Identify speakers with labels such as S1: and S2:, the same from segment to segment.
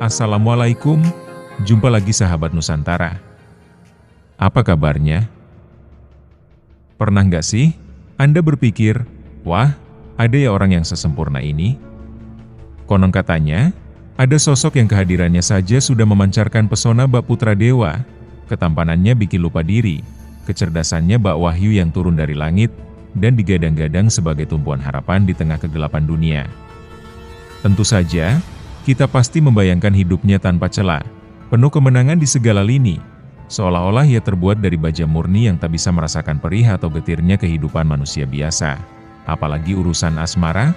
S1: Assalamualaikum, jumpa lagi sahabat Nusantara. Apa kabarnya? Pernah nggak sih Anda berpikir, wah, ada ya orang yang sesempurna ini? Konon katanya, ada sosok yang kehadirannya saja sudah memancarkan pesona bak putra dewa, ketampanannya bikin lupa diri, kecerdasannya bak wahyu yang turun dari langit, dan digadang-gadang sebagai tumpuan harapan di tengah kegelapan dunia. Tentu saja, kita pasti membayangkan hidupnya tanpa celah, penuh kemenangan di segala lini, seolah-olah ia terbuat dari baja murni yang tak bisa merasakan perih atau getirnya kehidupan manusia biasa. Apalagi urusan asmara?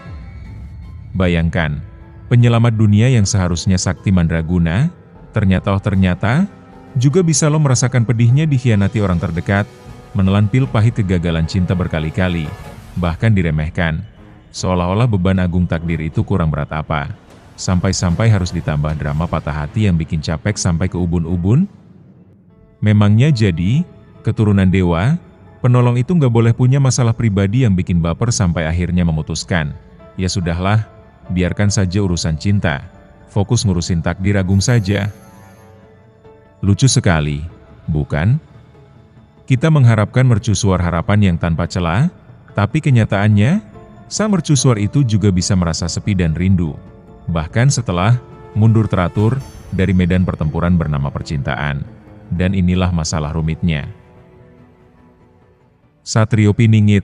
S1: Bayangkan, penyelamat dunia yang seharusnya sakti mandraguna, ternyata juga bisa lo merasakan pedihnya dikhianati orang terdekat, menelan pil pahit kegagalan cinta berkali-kali, bahkan diremehkan, seolah-olah beban agung takdir itu kurang berat apa. Sampai-sampai harus ditambah drama patah hati yang bikin capek sampai ke ubun-ubun? Memangnya jadi, keturunan dewa, penolong itu nggak boleh punya masalah pribadi yang bikin baper sampai akhirnya memutuskan, ya sudahlah, biarkan saja urusan cinta, fokus ngurusin takdir agung saja. Lucu sekali, bukan? Kita mengharapkan mercusuar harapan yang tanpa celah, tapi kenyataannya, sang mercusuar itu juga bisa merasa sepi dan rindu. Bahkan setelah mundur teratur dari medan pertempuran bernama percintaan. Dan inilah masalah rumitnya. Satrio Piningit,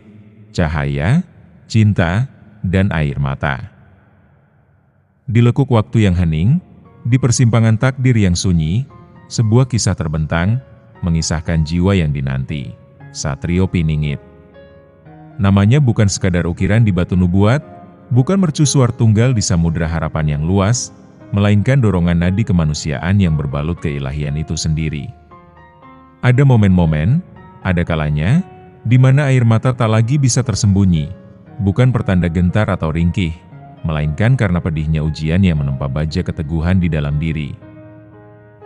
S1: cahaya, cinta, dan air mata. Di lekuk waktu yang hening, di persimpangan takdir yang sunyi, sebuah kisah terbentang, mengisahkan jiwa yang dinanti. Satrio Piningit. Namanya bukan sekadar ukiran di batu nubuat, bukan mercusuar tunggal di samudera harapan yang luas, melainkan dorongan nadi kemanusiaan yang berbalut keilahian itu sendiri. Ada momen-momen, ada kalanya, di mana air mata tak lagi bisa tersembunyi, bukan pertanda gentar atau ringkih, melainkan karena pedihnya ujian yang menempa baja keteguhan di dalam diri.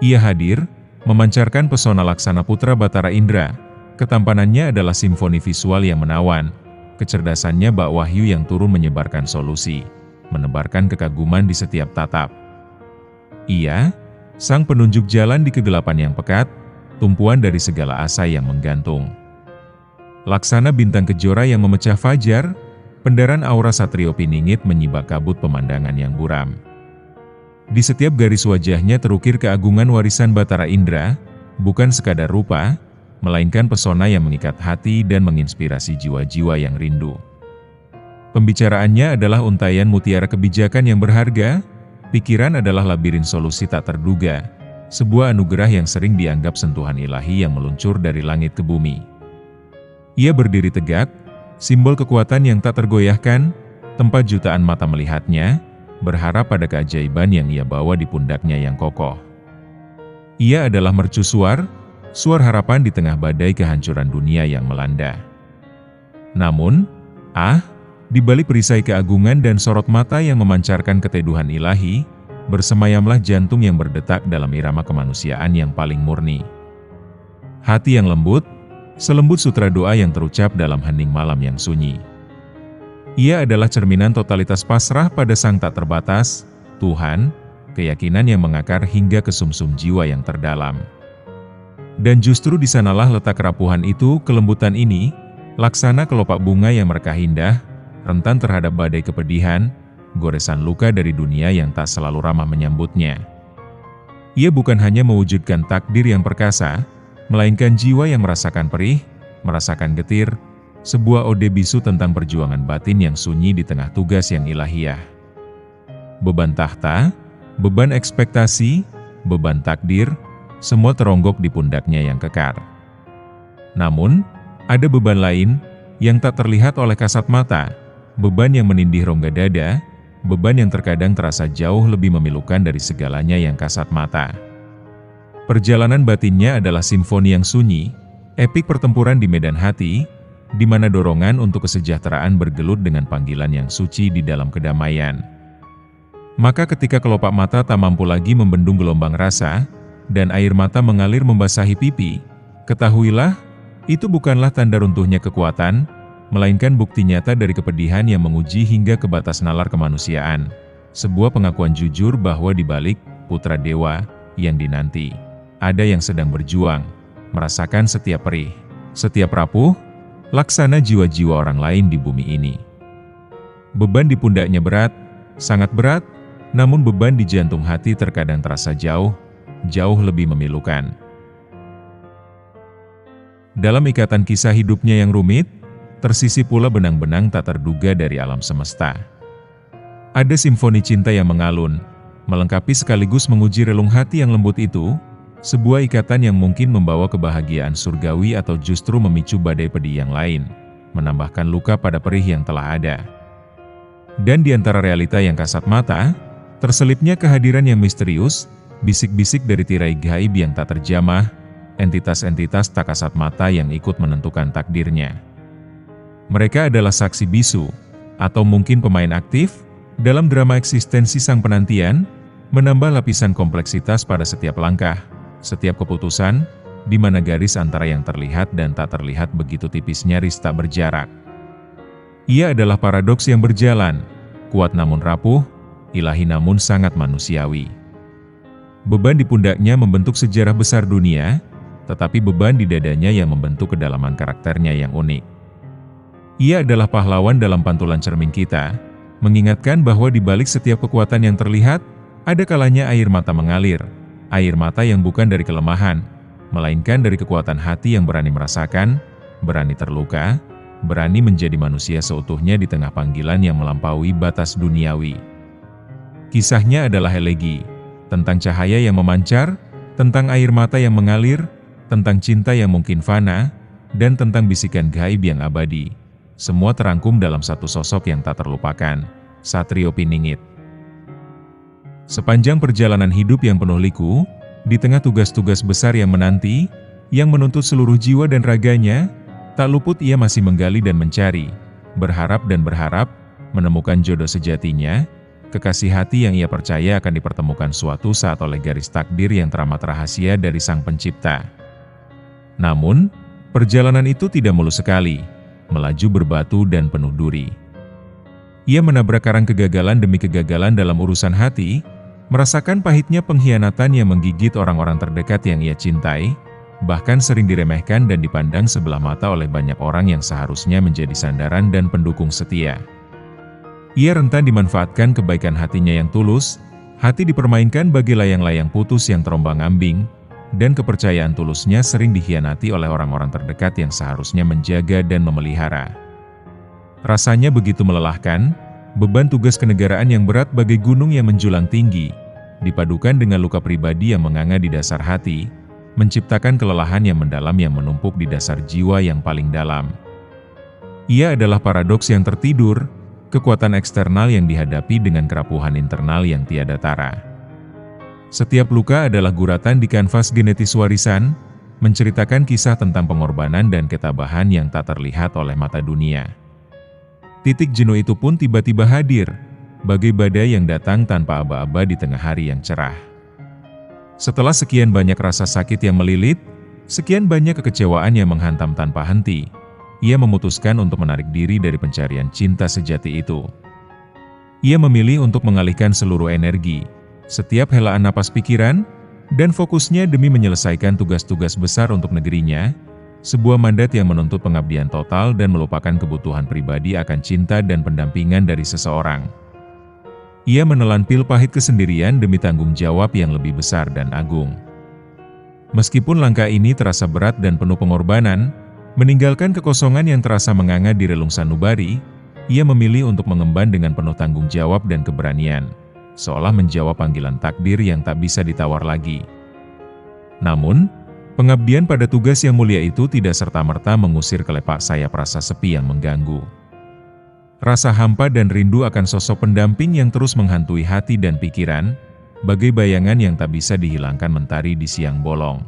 S1: Ia hadir, memancarkan pesona laksana putra Batara Indra, ketampanannya adalah simfoni visual yang menawan, kecerdasannya bak wahyu yang turun menyebarkan solusi, menebarkan kekaguman di setiap tatap. Ia, sang penunjuk jalan di kegelapan yang pekat, tumpuan dari segala asa yang menggantung. Laksana bintang kejora yang memecah fajar, pendaran aura Satrio Piningit menyibak kabut pemandangan yang buram. Di setiap garis wajahnya terukir keagungan warisan Batara Indra, bukan sekadar rupa, melainkan pesona yang mengikat hati dan menginspirasi jiwa-jiwa yang rindu. Pembicaraannya adalah untaian mutiara kebijakan yang berharga, pikiran adalah labirin solusi tak terduga, sebuah anugerah yang sering dianggap sentuhan ilahi yang meluncur dari langit ke bumi. Ia berdiri tegak, simbol kekuatan yang tak tergoyahkan, tempat jutaan mata melihatnya, berharap pada keajaiban yang ia bawa di pundaknya yang kokoh. Ia adalah mercusuar, suar harapan di tengah badai kehancuran dunia yang melanda. Namun, di balik perisai keagungan dan sorot mata yang memancarkan keteduhan ilahi, bersemayamlah jantung yang berdetak dalam irama kemanusiaan yang paling murni. Hati yang lembut, selembut sutra doa yang terucap dalam hening malam yang sunyi. Ia adalah cerminan totalitas pasrah pada Sang Tak Terbatas, Tuhan, keyakinan yang mengakar hingga ke sumsum jiwa yang terdalam. Dan justru di sanalah letak kerapuhan itu, kelembutan ini, laksana kelopak bunga yang merekah indah, rentan terhadap badai kepedihan, goresan luka dari dunia yang tak selalu ramah menyambutnya. Ia bukan hanya mewujudkan takdir yang perkasa, melainkan jiwa yang merasakan perih, merasakan getir, sebuah ode bisu tentang perjuangan batin yang sunyi di tengah tugas yang ilahiyah. Beban tahta, beban ekspektasi, beban takdir, semua teronggok di pundaknya yang kekar. Namun, ada beban lain, yang tak terlihat oleh kasat mata, beban yang menindih rongga dada, beban yang terkadang terasa jauh lebih memilukan dari segalanya yang kasat mata. Perjalanan batinnya adalah simfoni yang sunyi, epik pertempuran di medan hati, di mana dorongan untuk kesejahteraan bergelut dengan panggilan yang suci di dalam kedamaian. Maka ketika kelopak mata tak mampu lagi membendung gelombang rasa, dan air mata mengalir membasahi pipi, ketahuilah, itu bukanlah tanda runtuhnya kekuatan, melainkan bukti nyata dari kepedihan yang menguji hingga ke batas nalar kemanusiaan. Sebuah pengakuan jujur bahwa di balik putra dewa yang dinanti, ada yang sedang berjuang, merasakan setiap perih, setiap rapuh, laksana jiwa-jiwa orang lain di bumi ini. Beban di pundaknya berat, sangat berat, namun beban di jantung hati terkadang terasa jauh, jauh lebih memilukan. Dalam ikatan kisah hidupnya yang rumit, tersisip pula benang-benang tak terduga dari alam semesta. Ada simfoni cinta yang mengalun, melengkapi sekaligus menguji relung hati yang lembut itu, sebuah ikatan yang mungkin membawa kebahagiaan surgawi atau justru memicu badai pedih yang lain, menambahkan luka pada perih yang telah ada. Dan di antara realita yang kasat mata, terselipnya kehadiran yang misterius, bisik-bisik dari tirai gaib yang tak terjamah, entitas-entitas tak kasat mata yang ikut menentukan takdirnya. Mereka adalah saksi bisu, atau mungkin pemain aktif, dalam drama eksistensi sang penantian, menambah lapisan kompleksitas pada setiap langkah, setiap keputusan, di mana garis antara yang terlihat dan tak terlihat begitu tipis nyaris tak berjarak. Ia adalah paradoks yang berjalan, kuat namun rapuh, ilahi namun sangat manusiawi. Beban di pundaknya membentuk sejarah besar dunia, tetapi beban di dadanya yang membentuk kedalaman karakternya yang unik. Ia adalah pahlawan dalam pantulan cermin kita, mengingatkan bahwa di balik setiap kekuatan yang terlihat, ada kalanya air mata mengalir, air mata yang bukan dari kelemahan, melainkan dari kekuatan hati yang berani merasakan, berani terluka, berani menjadi manusia seutuhnya di tengah panggilan yang melampaui batas duniawi. Kisahnya adalah elegi, tentang cahaya yang memancar, tentang air mata yang mengalir, tentang cinta yang mungkin fana, dan tentang bisikan gaib yang abadi. Semua terangkum dalam satu sosok yang tak terlupakan, Satrio Piningit. Sepanjang perjalanan hidup yang penuh liku, di tengah tugas-tugas besar yang menanti, yang menuntut seluruh jiwa dan raganya, tak luput ia masih menggali dan mencari, berharap dan berharap, menemukan jodoh sejatinya, kekasih hati yang ia percaya akan dipertemukan suatu saat oleh garis takdir yang teramat rahasia dari Sang Pencipta. Namun, perjalanan itu tidak mulus sekali, melaju berbatu dan penuh duri. Ia menabrak karang kegagalan demi kegagalan dalam urusan hati, merasakan pahitnya pengkhianatan yang menggigit orang-orang terdekat yang ia cintai, bahkan sering diremehkan dan dipandang sebelah mata oleh banyak orang yang seharusnya menjadi sandaran dan pendukung setia. Ia rentan dimanfaatkan kebaikan hatinya yang tulus, hati dipermainkan bagi layang-layang putus yang terombang-ambing, dan kepercayaan tulusnya sering dikhianati oleh orang-orang terdekat yang seharusnya menjaga dan memelihara. Rasanya begitu melelahkan, beban tugas kenegaraan yang berat bagai gunung yang menjulang tinggi, dipadukan dengan luka pribadi yang menganga di dasar hati, menciptakan kelelahan yang mendalam yang menumpuk di dasar jiwa yang paling dalam. Ia adalah paradoks yang tertidur, kekuatan eksternal yang dihadapi dengan kerapuhan internal yang tiada tara. Setiap luka adalah guratan di kanvas genetis warisan, menceritakan kisah tentang pengorbanan dan ketabahan yang tak terlihat oleh mata dunia. Titik jenuh itu pun tiba-tiba hadir, bagai badai yang datang tanpa aba-aba di tengah hari yang cerah. Setelah sekian banyak rasa sakit yang melilit, sekian banyak kekecewaan yang menghantam tanpa henti, ia memutuskan untuk menarik diri dari pencarian cinta sejati itu. Ia memilih untuk mengalihkan seluruh energi, setiap helaan napas pikiran, dan fokusnya demi menyelesaikan tugas-tugas besar untuk negerinya, sebuah mandat yang menuntut pengabdian total dan melupakan kebutuhan pribadi akan cinta dan pendampingan dari seseorang. Ia menelan pil pahit kesendirian demi tanggung jawab yang lebih besar dan agung. Meskipun langkah ini terasa berat dan penuh pengorbanan, meninggalkan kekosongan yang terasa menganga di relung sanubari, ia memilih untuk mengemban dengan penuh tanggung jawab dan keberanian, seolah menjawab panggilan takdir yang tak bisa ditawar lagi. Namun, pengabdian pada tugas yang mulia itu tidak serta-merta mengusir kelepak sayap rasa sepi yang mengganggu. Rasa hampa dan rindu akan sosok pendamping yang terus menghantui hati dan pikiran, bagai bayangan yang tak bisa dihilangkan mentari di siang bolong.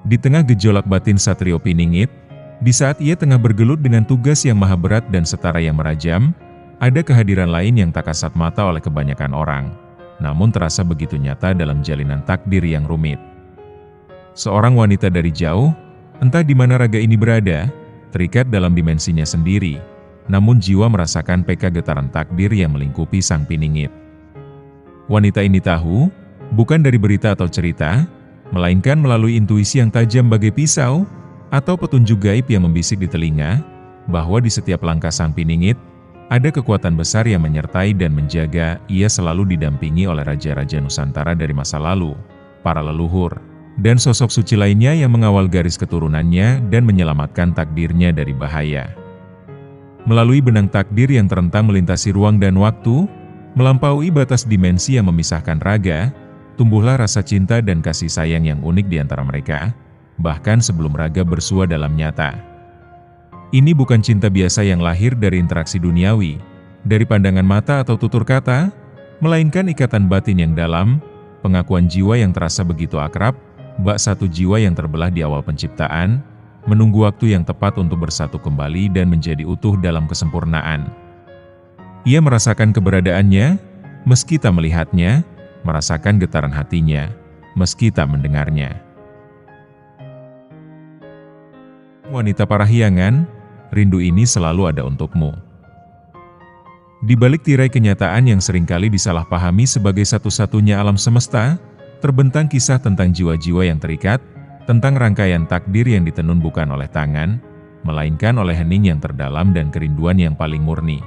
S1: Di tengah gejolak batin Satrio Piningit, di saat ia tengah bergelut dengan tugas yang maha berat dan setara yang merajam, ada kehadiran lain yang tak kasat mata oleh kebanyakan orang, namun terasa begitu nyata dalam jalinan takdir yang rumit. Seorang wanita dari jauh, entah di mana raga ini berada, terikat dalam dimensinya sendiri, namun jiwa merasakan peka getaran takdir yang melingkupi sang piningit. Wanita ini tahu, bukan dari berita atau cerita, melainkan melalui intuisi yang tajam bagai pisau, atau petunjuk gaib yang membisik di telinga, bahwa di setiap langkah sang piningit, ada kekuatan besar yang menyertai dan menjaga. Ia selalu didampingi oleh raja-raja Nusantara dari masa lalu, para leluhur, dan sosok suci lainnya yang mengawal garis keturunannya dan menyelamatkan takdirnya dari bahaya. Melalui benang takdir yang terentang melintasi ruang dan waktu, melampaui batas dimensi yang memisahkan raga, tumbuhlah rasa cinta dan kasih sayang yang unik di antara mereka, bahkan sebelum raga bersua dalam nyata. Ini bukan cinta biasa yang lahir dari interaksi duniawi, dari pandangan mata atau tutur kata, melainkan ikatan batin yang dalam, pengakuan jiwa yang terasa begitu akrab, bak satu jiwa yang terbelah di awal penciptaan, menunggu waktu yang tepat untuk bersatu kembali dan menjadi utuh dalam kesempurnaan. Ia merasakan keberadaannya, meski tak melihatnya, merasakan getaran hatinya, meski tak mendengarnya. Wanita Parahyangan, rindu ini selalu ada untukmu. Di balik tirai kenyataan yang seringkali disalahpahami sebagai satu-satunya alam semesta, terbentang kisah tentang jiwa-jiwa yang terikat, tentang rangkaian takdir yang ditenun bukan oleh tangan, melainkan oleh hening yang terdalam dan kerinduan yang paling murni.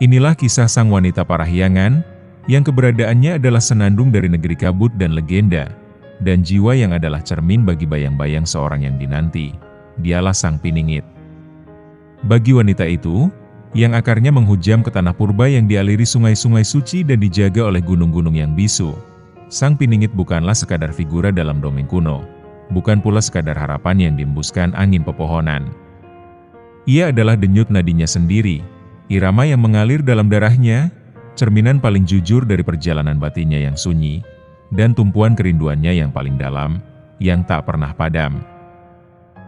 S1: Inilah kisah sang wanita Parahyangan, yang keberadaannya adalah senandung dari negeri kabut dan legenda, dan jiwa yang adalah cermin bagi bayang-bayang seorang yang dinanti. Dialah sang piningit. Bagi wanita itu, yang akarnya menghujam ke tanah purba yang dialiri sungai-sungai suci dan dijaga oleh gunung-gunung yang bisu, sang piningit bukanlah sekadar figura dalam dongeng kuno, bukan pula sekadar harapan yang diembuskan angin pepohonan. Ia adalah denyut nadinya sendiri, irama yang mengalir dalam darahnya, cerminan paling jujur dari perjalanan batinnya yang sunyi, dan tumpuan kerinduannya yang paling dalam, yang tak pernah padam.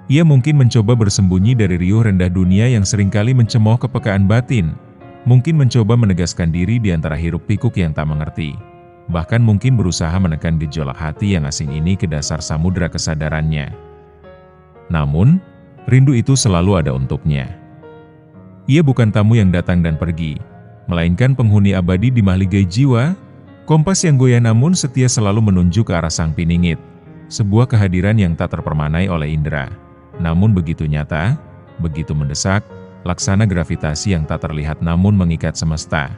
S1: Ia mungkin mencoba bersembunyi dari riuh rendah dunia yang seringkali mencemooh kepekaan batin, mungkin mencoba menegaskan diri di antara hiruk-pikuk yang tak mengerti, bahkan mungkin berusaha menekan gejolak hati yang asing ini ke dasar samudera kesadarannya. Namun, rindu itu selalu ada untuknya. Ia bukan tamu yang datang dan pergi, melainkan penghuni abadi di mahligai jiwa, kompas yang goyah namun setia selalu menunjuk ke arah sang piningit, sebuah kehadiran yang tak terpermanai oleh indera. Namun begitu nyata, begitu mendesak, laksana gravitasi yang tak terlihat namun mengikat semesta.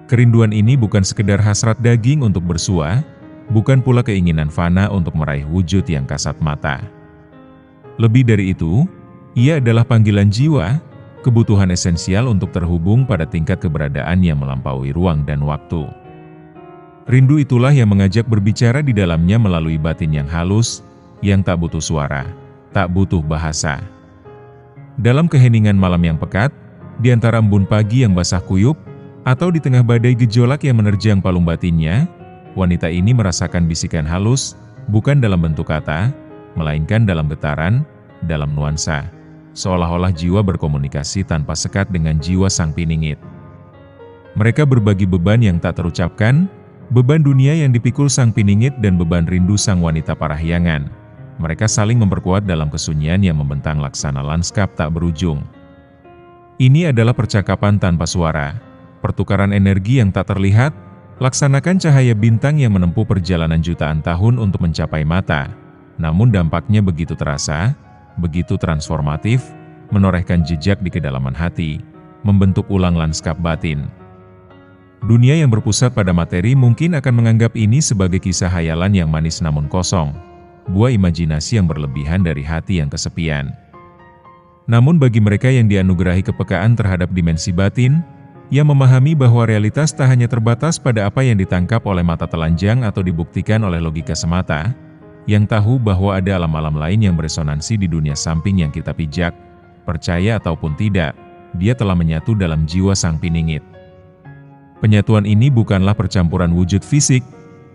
S1: Kerinduan ini bukan sekedar hasrat daging untuk bersua, bukan pula keinginan fana untuk meraih wujud yang kasat mata. Lebih dari itu, ia adalah panggilan jiwa, kebutuhan esensial untuk terhubung pada tingkat keberadaan yang melampaui ruang dan waktu. Rindu itulah yang mengajak berbicara di dalamnya melalui batin yang halus, yang tak butuh suara, tak butuh bahasa. Dalam keheningan malam yang pekat, di antara embun pagi yang basah kuyup, atau di tengah badai gejolak yang menerjang palung batinnya, wanita ini merasakan bisikan halus, bukan dalam bentuk kata, melainkan dalam getaran, dalam nuansa. Seolah-olah jiwa berkomunikasi tanpa sekat dengan jiwa sang piningit. Mereka berbagi beban yang tak terucapkan, beban dunia yang dipikul sang piningit dan beban rindu sang wanita Parahyangan. Mereka saling memperkuat dalam kesunyian yang membentang laksana lanskap tak berujung. Ini adalah percakapan tanpa suara, pertukaran energi yang tak terlihat, laksanakan cahaya bintang yang menempuh perjalanan jutaan tahun untuk mencapai mata. Namun dampaknya begitu terasa, begitu transformatif, menorehkan jejak di kedalaman hati, membentuk ulang lanskap batin. Dunia yang berpusat pada materi mungkin akan menganggap ini sebagai kisah hayalan yang manis namun kosong, buah imajinasi yang berlebihan dari hati yang kesepian. Namun bagi mereka yang dianugerahi kepekaan terhadap dimensi batin, yang memahami bahwa realitas tak hanya terbatas pada apa yang ditangkap oleh mata telanjang atau dibuktikan oleh logika semata, yang tahu bahwa ada alam-alam lain yang beresonansi di dunia samping yang kita pijak, percaya ataupun tidak, dia telah menyatu dalam jiwa sang piningit. Penyatuan ini bukanlah percampuran wujud fisik,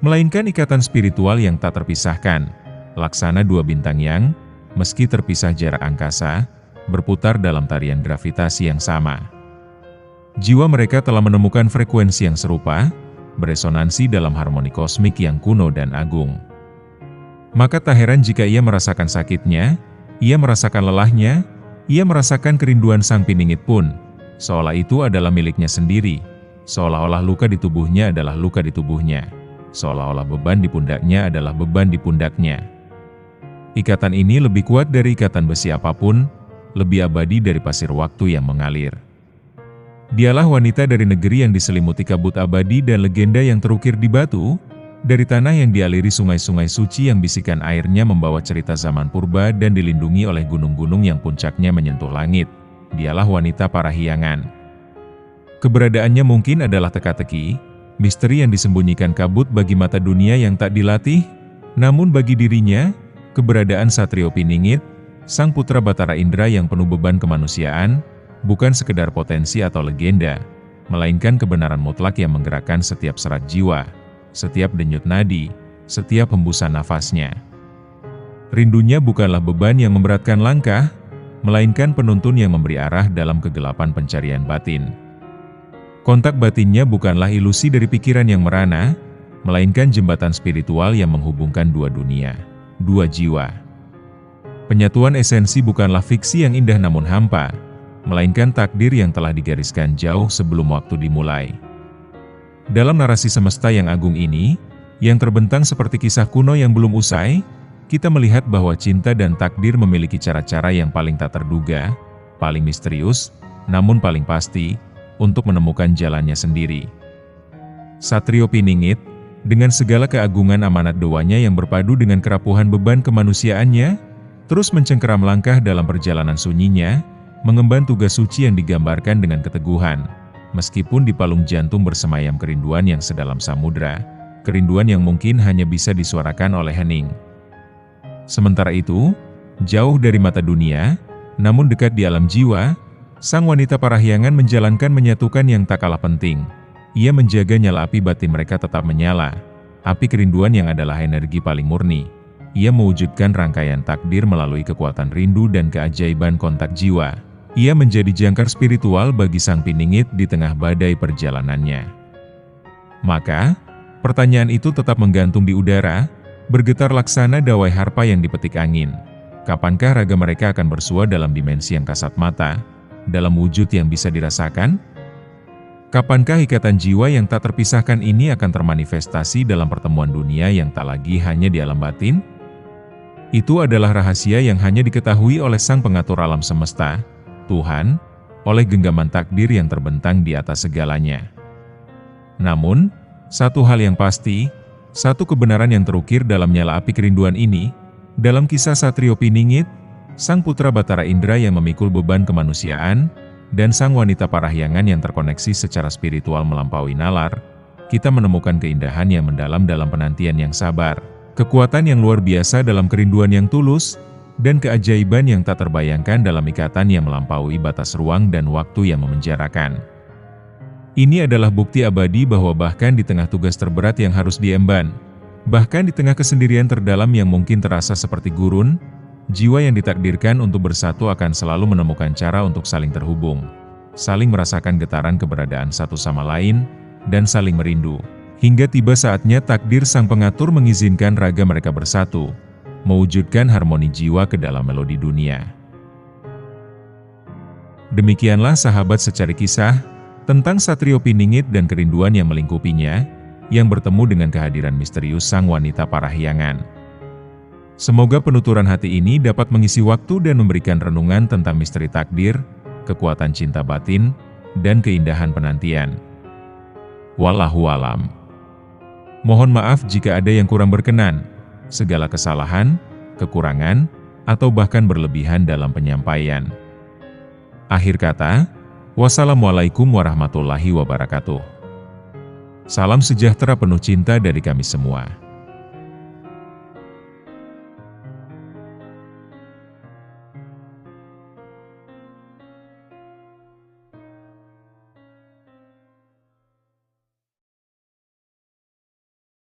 S1: melainkan ikatan spiritual yang tak terpisahkan, laksana dua bintang yang, meski terpisah jarak angkasa, berputar dalam tarian gravitasi yang sama. Jiwa mereka telah menemukan frekuensi yang serupa, beresonansi dalam harmoni kosmik yang kuno dan agung. Maka tak heran jika ia merasakan sakitnya, Ia merasakan lelahnya, ia merasakan kerinduan sang piningit pun, seolah itu adalah miliknya sendiri, seolah-olah luka di tubuhnya adalah luka di tubuhnya, seolah-olah beban di pundaknya adalah beban di pundaknya. Ikatan ini lebih kuat dari ikatan besi apapun, lebih abadi dari pasir waktu yang mengalir. Dialah wanita dari negeri yang diselimuti kabut abadi dan legenda yang terukir di batu, dari tanah yang dialiri sungai-sungai suci yang bisikan airnya membawa cerita zaman purba dan dilindungi oleh gunung-gunung yang puncaknya menyentuh langit. Dialah wanita Parahyangan. Keberadaannya mungkin adalah teka-teki, misteri yang disembunyikan kabut bagi mata dunia yang tak dilatih, namun bagi dirinya, keberadaan Satrio Piningit, sang putra Batara Indra yang penuh beban kemanusiaan, bukan sekedar potensi atau legenda, melainkan kebenaran mutlak yang menggerakkan setiap serat jiwa, setiap denyut nadi, setiap hembusan nafasnya. Rindunya bukanlah beban yang memberatkan langkah, melainkan penuntun yang memberi arah dalam kegelapan pencarian batin. Kontak batinnya bukanlah ilusi dari pikiran yang merana, melainkan jembatan spiritual yang menghubungkan dua dunia, dua jiwa. Penyatuan esensi bukanlah fiksi yang indah namun hampa, melainkan takdir yang telah digariskan jauh sebelum waktu dimulai. Dalam narasi semesta yang agung ini, yang terbentang seperti kisah kuno yang belum usai, kita melihat bahwa cinta dan takdir memiliki cara-cara yang paling tak terduga, paling misterius, namun paling pasti, untuk menemukan jalannya sendiri. Satrio Piningit, dengan segala keagungan amanat dewanya yang berpadu dengan kerapuhan beban kemanusiaannya, terus mencengkeram langkah dalam perjalanan sunyinya, mengemban tugas suci yang digambarkan dengan keteguhan. Meskipun di palung jantung bersemayam kerinduan yang sedalam samudra, kerinduan yang mungkin hanya bisa disuarakan oleh hening. Sementara itu, jauh dari mata dunia, namun dekat di alam jiwa, sang wanita Parahyangan menjalankan menyatukan yang tak kalah penting. Ia menjaga nyala api batin mereka tetap menyala, api kerinduan yang adalah energi paling murni. Ia mewujudkan rangkaian takdir melalui kekuatan rindu dan keajaiban kontak jiwa. Ia menjadi jangkar spiritual bagi sang piningit di tengah badai perjalanannya. Maka, pertanyaan itu tetap menggantung di udara, bergetar laksana dawai harpa yang dipetik angin. Kapankah raga mereka akan bersua dalam dimensi yang kasat mata, dalam wujud yang bisa dirasakan? Kapankah ikatan jiwa yang tak terpisahkan ini akan termanifestasi dalam pertemuan dunia yang tak lagi hanya di alam batin? Itu adalah rahasia yang hanya diketahui oleh Sang Pengatur alam semesta, Tuhan, oleh genggaman takdir yang terbentang di atas segalanya. Namun, satu hal yang pasti, satu kebenaran yang terukir dalam nyala api kerinduan ini, dalam kisah Satrio Piningit, sang putra Batara Indra yang memikul beban kemanusiaan, dan sang wanita Parahyangan yang terkoneksi secara spiritual melampaui nalar, kita menemukan keindahan yang mendalam dalam penantian yang sabar, kekuatan yang luar biasa dalam kerinduan yang tulus, dan keajaiban yang tak terbayangkan dalam ikatan yang melampaui batas ruang dan waktu yang memenjarakan. Ini adalah bukti abadi bahwa bahkan di tengah tugas terberat yang harus diemban, bahkan di tengah kesendirian terdalam yang mungkin terasa seperti gurun, jiwa yang ditakdirkan untuk bersatu akan selalu menemukan cara untuk saling terhubung, saling merasakan getaran keberadaan satu sama lain, dan saling merindu. Hingga tiba saatnya takdir Sang Pengatur mengizinkan raga mereka bersatu, mewujudkan harmoni jiwa ke dalam melodi dunia. Demikianlah sahabat secari kisah, tentang Satrio Piningit dan kerinduan yang melingkupinya, yang bertemu dengan kehadiran misterius sang wanita Parahyangan. Semoga penuturan hati ini dapat mengisi waktu dan memberikan renungan tentang misteri takdir, kekuatan cinta batin, dan keindahan penantian. Wallahu alam. Mohon maaf jika ada yang kurang berkenan. Segala kesalahan, kekurangan, atau bahkan berlebihan dalam penyampaian. Akhir kata, wassalamualaikum warahmatullahi wabarakatuh. Salam sejahtera penuh cinta dari kami semua.